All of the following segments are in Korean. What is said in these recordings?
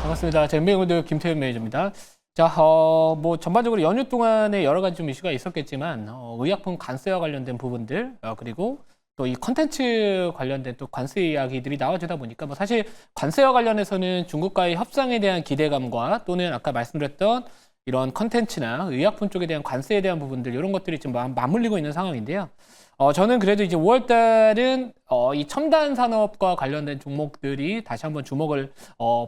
반갑습니다. 젠뱅골드 김태현 매니저입니다. 자, 뭐 전반적으로 연휴 동안에 여러 가지 좀 이슈가 있었겠지만 의약품 관세와 관련된 부분들 그리고 또 이 컨텐츠 관련된 또 관세 이야기들이 나와주다 보니까 뭐 사실 관세와 관련해서는 중국과의 협상에 대한 기대감과 또는 아까 말씀드렸던 이런 컨텐츠나 의약품 쪽에 대한 관세에 대한 부분들 이런 것들이 좀 맞물리고 있는 상황인데요. 저는 그래도 이제 5월 달은 이 첨단 산업과 관련된 종목들이 다시 한번 주목을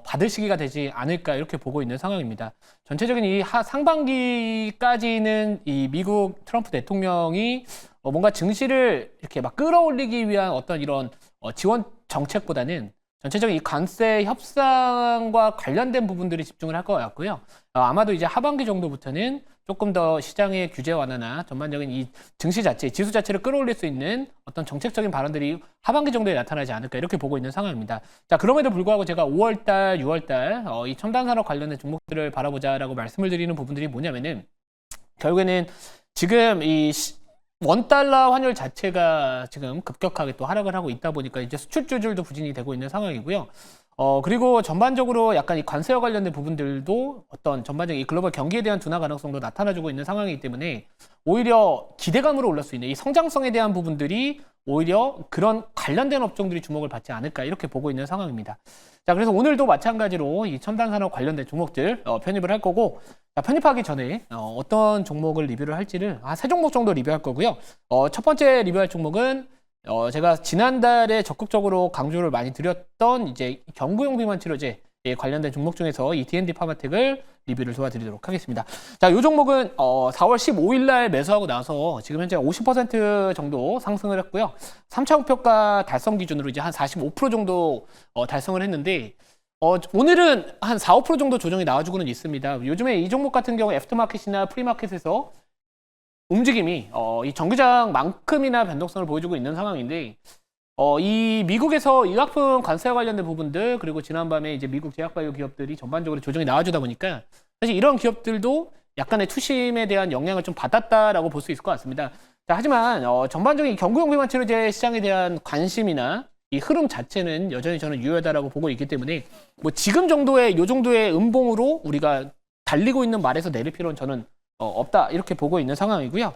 받을 시기가 되지 않을까 이렇게 보고 있는 상황입니다. 전체적인 이 상반기까지는 이 미국 트럼프 대통령이 뭔가 증시를 이렇게 막 끌어올리기 위한 어떤 이런 지원 정책보다는 전체적인 이 관세 협상과 관련된 부분들이 집중을 할 것 같고요. 아마도 이제 하반기 정도부터는 조금 더 시장의 규제 완화나 전반적인 이 증시 자체, 지수 자체를 끌어올릴 수 있는 어떤 정책적인 발언들이 하반기 정도에 나타나지 않을까 이렇게 보고 있는 상황입니다. 자, 그럼에도 불구하고 제가 5월달, 6월달 이 첨단 산업 관련된 종목들을 바라보자라고 말씀을 드리는 부분들이 뭐냐면은 결국에는 지금 이 원달러 환율 자체가 지금 급격하게 또 하락을 하고 있다 보니까 이제 수출주들도 부진이 되고 있는 상황이고요. 그리고 전반적으로 약간 이 관세와 관련된 부분들도 어떤 전반적인 이 글로벌 경기에 대한 둔화 가능성도 나타나주고 있는 상황이기 때문에 오히려 기대감으로 올릴 수 있는 이 성장성에 대한 부분들이 오히려 그런 관련된 업종들이 주목을 받지 않을까 이렇게 보고 있는 상황입니다. 자, 그래서 오늘도 마찬가지로 이 첨단 산업 관련된 종목들 편입을 할 거고, 자, 편입하기 전에 어떤 종목을 리뷰를 할지를 한 3종목 정도 리뷰할 거고요. 첫 번째 리뷰할 종목은 제가 지난달에 적극적으로 강조를 많이 드렸던 이제 경구용 비만 치료제에 관련된 종목 중에서 이 D&D 파마텍을 리뷰를 도와드리도록 하겠습니다. 자, 이 종목은 4월 15일 날 매수하고 나서 지금 현재 50% 정도 상승을 했고요. 3차 목표가 달성 기준으로 이제 한 45% 정도 달성을 했는데 오늘은 한 4, 5% 정도 조정이 나와주고는 있습니다. 요즘에 이 종목 같은 경우 애프터마켓이나 프리마켓에서 움직임이 이 정규장만큼이나 변동성을 보여주고 있는 상황인데 이 미국에서 의약품 관세와 관련된 부분들 그리고 지난밤에 이제 미국 제약바이오 기업들이 전반적으로 조정이 나와주다 보니까 사실 이런 기업들도 약간의 투심에 대한 영향을 좀 받았다라고 볼 수 있을 것 같습니다. 자, 하지만 전반적인 경구용 비만 치료제 시장에 대한 관심이나 이 흐름 자체는 여전히 저는 유효하다라고 보고 있기 때문에 뭐 지금 정도의 요 정도의 음봉으로 우리가 달리고 있는 말에서 내릴 필요는 저는 없다 이렇게 보고 있는 상황이고요.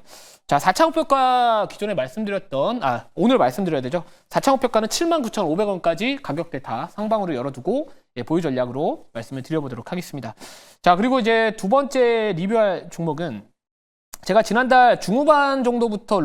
자, 4차 목표가 기존에 말씀드렸던 오늘 말씀드려야 되죠. 4차 목표가는 79,500원까지 가격대 다 상방으로 열어두고 보유 전략으로 말씀을 드려보도록 하겠습니다. 자, 그리고 이제 두 번째 리뷰할 종목은 제가 지난달 중후반 정도부터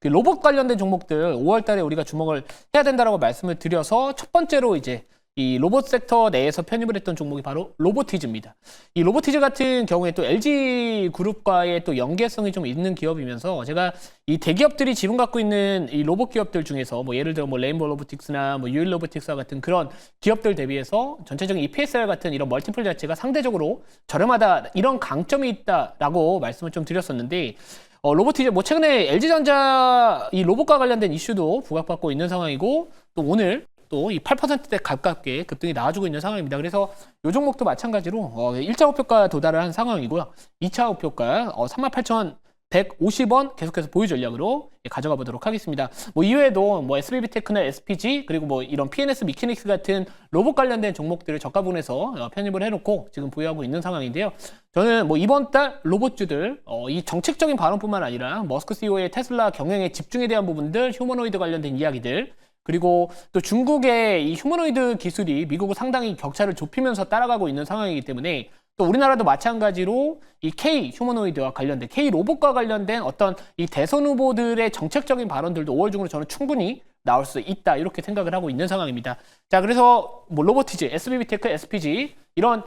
로봇 관련된 종목들 5월 달에 우리가 주목을 해야 된다라고 말씀을 드려서 첫 번째로 이제 이 로봇 섹터 내에서 편입을 했던 종목이 바로 로보티즈입니다. 이 로보티즈 같은 경우에 또 LG 그룹과의 또 연계성이 좀 있는 기업이면서 제가 이 대기업들이 지분 갖고 있는 이 로봇 기업들 중에서 뭐 예를 들어 뭐 레인보우 로보틱스나 뭐 유일 로보틱스와 같은 그런 기업들 대비해서 전체적인 EPSR 같은 이런 멀티플 자체가 상대적으로 저렴하다 이런 강점이 있다라고 말씀을 좀 드렸었는데 로보티즈 뭐 최근에 LG전자 이 로봇과 관련된 이슈도 부각받고 있는 상황이고 또 오늘 또 이 8%대 가깝게 급등이 나와주고 있는 상황입니다. 그래서 이 종목도 마찬가지로 1차 목표가 도달을 한 상황이고요. 2차 목표가 38,150원 계속해서 보유 전략으로 가져가 보도록 하겠습니다. 뭐 이외에도 뭐 SBB테크나 SPG 그리고 뭐 이런 PNS 미케닉스 같은 로봇 관련된 종목들을 저가 부분에서 편입을 해놓고 지금 보유하고 있는 상황인데요. 저는 뭐 이번 달 로봇주들 이 정책적인 발언뿐만 아니라 머스크 CEO의 테슬라 경영의 집중에 대한 부분들, 휴머노이드 관련된 이야기들 그리고 또 중국의 이 휴머노이드 기술이 미국을 상당히 격차를 좁히면서 따라가고 있는 상황이기 때문에 또 우리나라도 마찬가지로 이 K 휴머노이드와 관련된 K 로봇과 관련된 어떤 이 대선 후보들의 정책적인 발언들도 5월 중으로 저는 충분히 나올 수 있다 이렇게 생각을 하고 있는 상황입니다. 자, 그래서 뭐 로보티즈, SBB테크, SPG 이런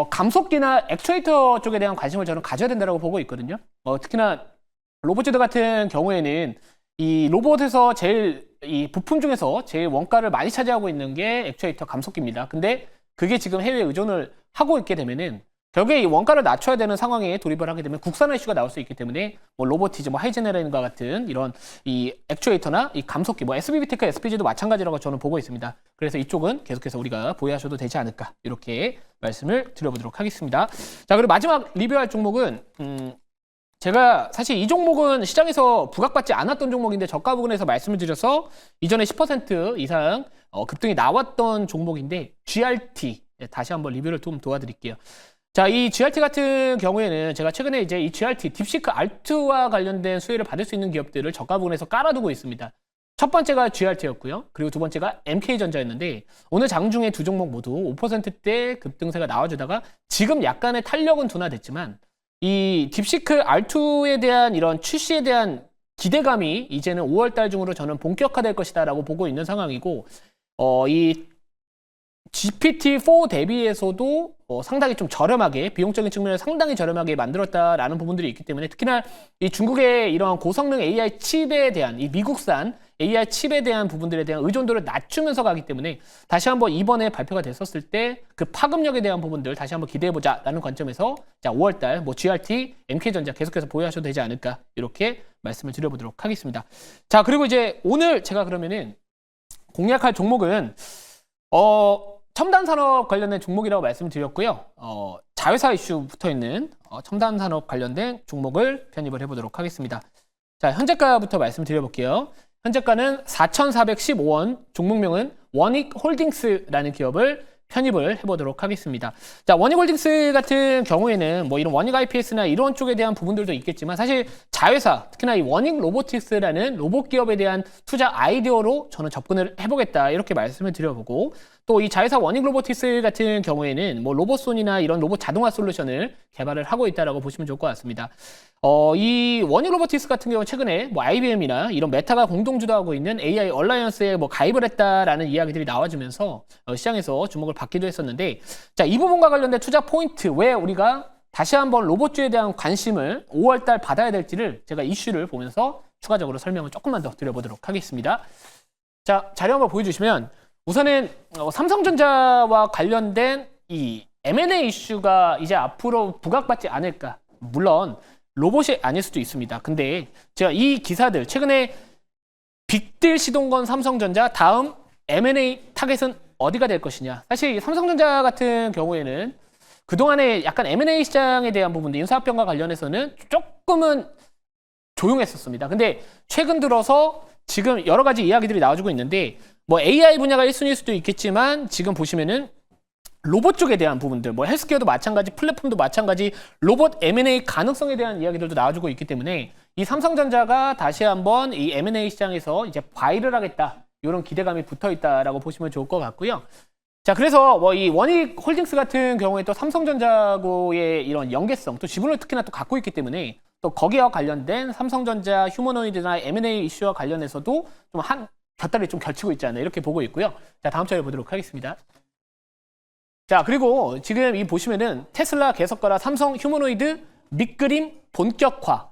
감속기나 액추에이터 쪽에 대한 관심을 저는 가져야 된다고 보고 있거든요. 특히나 로봇주들 같은 경우에는 이 로봇에서 제일 이 부품 중에서 제일 원가를 많이 차지하고 있는 게 액추에이터 감속기입니다. 근데 그게 지금 해외 의존을 하고 있게 되면은 결국에 이 원가를 낮춰야 되는 상황에 돌입을 하게 되면 국산화 이슈가 나올 수 있기 때문에 뭐 로보티즈, 뭐 하이제네라인과 같은 이런 이 액추에이터나 이 감속기, 뭐 SBB테크, SPG도 마찬가지라고 저는 보고 있습니다. 그래서 이쪽은 계속해서 우리가 보유하셔도 되지 않을까 이렇게 말씀을 드려보도록 하겠습니다. 자, 그리고 마지막 리뷰할 종목은 제가 사실 이 종목은 시장에서 부각받지 않았던 종목인데 저가 부분에서 말씀을 드려서 이전에 10% 이상 급등이 나왔던 종목인데 GRT 다시 한번 리뷰를 좀 도와드릴게요. 자, 이 GRT 같은 경우에는 제가 최근에 이제 이 GRT 딥시크 R2와 관련된 수혜를 받을 수 있는 기업들을 저가 부분에서 깔아두고 있습니다. 첫 번째가 GRT였고요. 그리고 두 번째가 MK전자였는데 오늘 장중에 두 종목 모두 5%대 급등세가 나와주다가 지금 약간의 탄력은 둔화됐지만 이 딥시크 R2에 대한 이런 출시에 대한 기대감이 이제는 5월달 중으로 저는 본격화될 것이다라고 보고 있는 상황이고 이 GPT-4 대비해서도 상당히 좀 저렴하게 비용적인 측면에서 상당히 저렴하게 만들었다라는 부분들이 있기 때문에 특히나 이 중국의 이런 고성능 AI 칩에 대한 이 미국산 AI 칩에 대한 부분들에 대한 의존도를 낮추면서 가기 때문에 다시 한번 이번에 발표가 됐었을 때 그 파급력에 대한 부분들 다시 한번 기대해보자라는 관점에서 자 5월달 뭐 GRT, MK전자 계속해서 보유하셔도 되지 않을까 이렇게 말씀을 드려보도록 하겠습니다. 자 그리고 이제 오늘 제가 그러면은 공략할 종목은 첨단 산업 관련된 종목이라고 말씀드렸고요. 자회사 이슈 붙어 있는 첨단 산업 관련된 종목을 편입을 해보도록 하겠습니다. 자, 현재가부터 말씀드려볼게요. 현재가는 4,415원, 종목명은 원익홀딩스라는 기업을 편입을 해보도록 하겠습니다. 자, 원익홀딩스 같은 경우에는 뭐 이런 원익 IPS나 이런 쪽에 대한 부분들도 있겠지만 사실 자회사, 특히나 이 원익 로보틱스라는 로봇 기업에 대한 투자 아이디어로 저는 접근을 해보겠다 이렇게 말씀을 드려보고 또 이 자회사 원익 로보틱스 같은 경우에는 뭐 로봇손이나 이런 로봇 자동화 솔루션을 개발을 하고 있다라고 보시면 좋을 것 같습니다. 이 원익 로보틱스 같은 경우는 최근에 뭐 IBM이나 이런 메타가 공동 주도하고 있는 AI 얼라이언스에 뭐 가입을 했다라는 이야기들이 나와주면서 시장에서 주목을 받기도 했었는데 자, 이 부분과 관련된 투자 포인트 왜 우리가 다시 한번 로봇주에 대한 관심을 5월달 받아야 될지를 제가 이슈를 보면서 추가적으로 설명을 조금만 더 드려보도록 하겠습니다. 자, 자료 한번 보여주시면 우선은 삼성전자와 관련된 이 M&A 이슈가 이제 앞으로 부각받지 않을까. 물론 로봇이 아닐 수도 있습니다. 근데 제가 이 기사들 최근에 빅딜 시동 건 삼성전자 다음 M&A 타겟은 어디가 될 것이냐. 사실 삼성전자 같은 경우에는 그동안에 약간 M&A 시장에 대한 부분들 인수합병과 관련해서는 조금은 조용했었습니다. 근데 최근 들어서 지금 여러 가지 이야기들이 나와주고 있는데 뭐 AI 분야가 1순위일 수도 있겠지만 지금 보시면은 로봇 쪽에 대한 부분들, 뭐 헬스케어도 마찬가지, 플랫폼도 마찬가지, 로봇 M&A 가능성에 대한 이야기들도 나와주고 있기 때문에 이 삼성전자가 다시 한번 이 M&A 시장에서 이제 과일을 하겠다 이런 기대감이 붙어 있다라고 보시면 좋을 것 같고요. 자, 그래서 뭐 이 원익 홀딩스 같은 경우에 또 삼성전자고의 이런 연계성, 또 지분을 특히나 또 갖고 있기 때문에 또 거기와 관련된 삼성전자 휴머노이드나 M&A 이슈와 관련해서도 좀 곁다리 좀 겹치고 있지 않나 이렇게 보고 있고요. 자, 다음 차례 보도록 하겠습니다. 자, 그리고 지금 이 보시면은 테슬라 개석가라 삼성 휴머노이드 밑그림 본격화.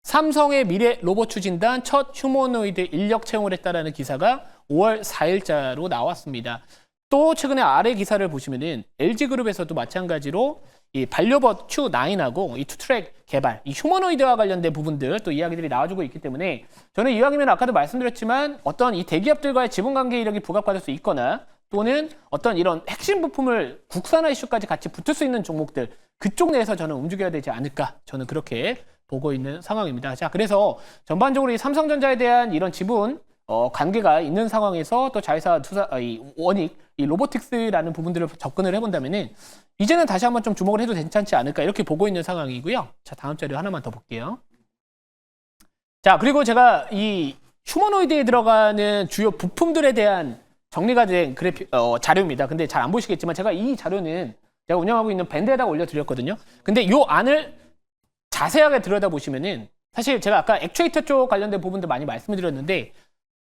삼성의 미래 로봇 추진단 첫 휴머노이드 인력 채용을 했다라는 기사가 5월 4일자로 나왔습니다. 또 최근에 아래 기사를 보시면은 LG그룹에서도 마찬가지로 이 반려벗 Q9하고 이 투트랙 개발, 이 휴머노이드와 관련된 부분들 또 이야기들이 나와주고 있기 때문에 저는 이왕이면 아까도 말씀드렸지만 어떤 이 대기업들과의 지분관계 이력이 부각받을 수 있거나 또는 어떤 이런 핵심 부품을 국산화 이슈까지 같이 붙을 수 있는 종목들 그쪽 내에서 저는 움직여야 되지 않을까 저는 그렇게 보고 있는 상황입니다. 자, 그래서 전반적으로 이 삼성전자에 대한 이런 지분 관계가 있는 상황에서 또 자회사 이 원익, 이 로보틱스라는 부분들을 접근을 해본다면은 이제는 다시 한번 좀 주목을 해도 괜찮지 않을까 이렇게 보고 있는 상황이고요. 자, 다음 자료 하나만 더 볼게요. 자, 그리고 제가 이 휴머노이드에 들어가는 주요 부품들에 대한 정리가 된 그래픽 자료입니다. 근데 잘 안 보시겠지만 제가 이 자료는 제가 운영하고 있는 밴드에다가 올려드렸거든요. 근데 이 안을 자세하게 들여다보시면은 사실 제가 아까 액추에이터 쪽 관련된 부분들 많이 말씀을 드렸는데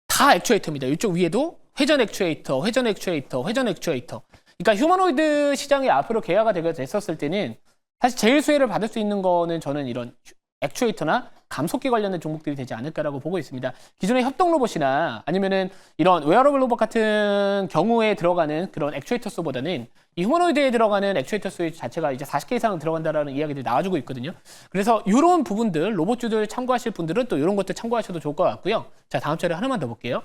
다 액추에이터입니다. 이쪽 위에도 회전 액추에이터, 회전 액추에이터, 회전 액추에이터. 그러니까 휴머노이드 시장이 앞으로 개화가 됐었을 때는 사실 제일 수혜를 받을 수 있는 거는 저는 이런 액추에이터나 감속기 관련된 종목들이 되지 않을까라고 보고 있습니다. 기존의 협동 로봇이나 아니면은 이런 웨어러블 로봇 같은 경우에 들어가는 그런 액추에이터 수보다는 이 휴머노이드에 들어가는 액추에이터 수 자체가 이제 40개 이상 들어간다라는 이야기들이 나와주고 있거든요. 그래서 이런 부분들 로봇주들 참고하실 분들은 또 이런 것들 참고하셔도 좋을 것 같고요. 자, 다음 자료 하나만 더 볼게요.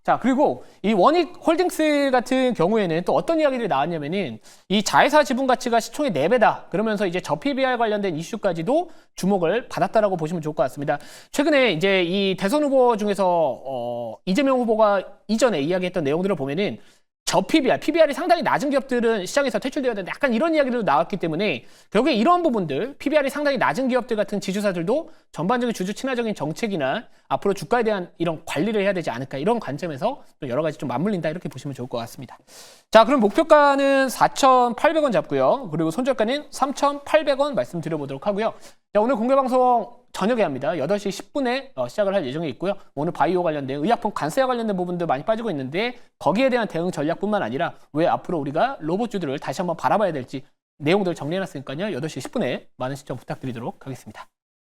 자, 그리고 이 원익 홀딩스 같은 경우에는 또 어떤 이야기들이 나왔냐면은 이 자회사 지분 가치가 시총의 4배다. 그러면서 이제 저PBR 관련된 이슈까지도 주목을 받았다라고 보시면 좋을 것 같습니다. 최근에 이제 이 대선 후보 중에서 이재명 후보가 이전에 이야기했던 내용들을 보면은 PBR이 상당히 낮은 기업들은 시장에서 퇴출되어야 되는데 약간 이런 이야기도 나왔기 때문에 결국에 이런 부분들, PBR이 상당히 낮은 기업들 같은 지주사들도 전반적인 주주 친화적인 정책이나 앞으로 주가에 대한 이런 관리를 해야 되지 않을까 이런 관점에서 또 여러 가지 좀 맞물린다 이렇게 보시면 좋을 것 같습니다. 자, 그럼 목표가는 4,800원 잡고요. 그리고 손절가는 3,800원 말씀드려보도록 하고요. 자, 오늘 공개방송 저녁에 합니다. 8시 10분에 시작을 할 예정이 있고요. 오늘 바이오 관련된 의약품 관세와 관련된 부분도 많이 빠지고 있는데 거기에 대한 대응 전략뿐만 아니라 왜 앞으로 우리가 로봇주들을 다시 한번 바라봐야 될지 내용들을 정리해놨으니까요. 8시 10분에 많은 시청 부탁드리도록 하겠습니다.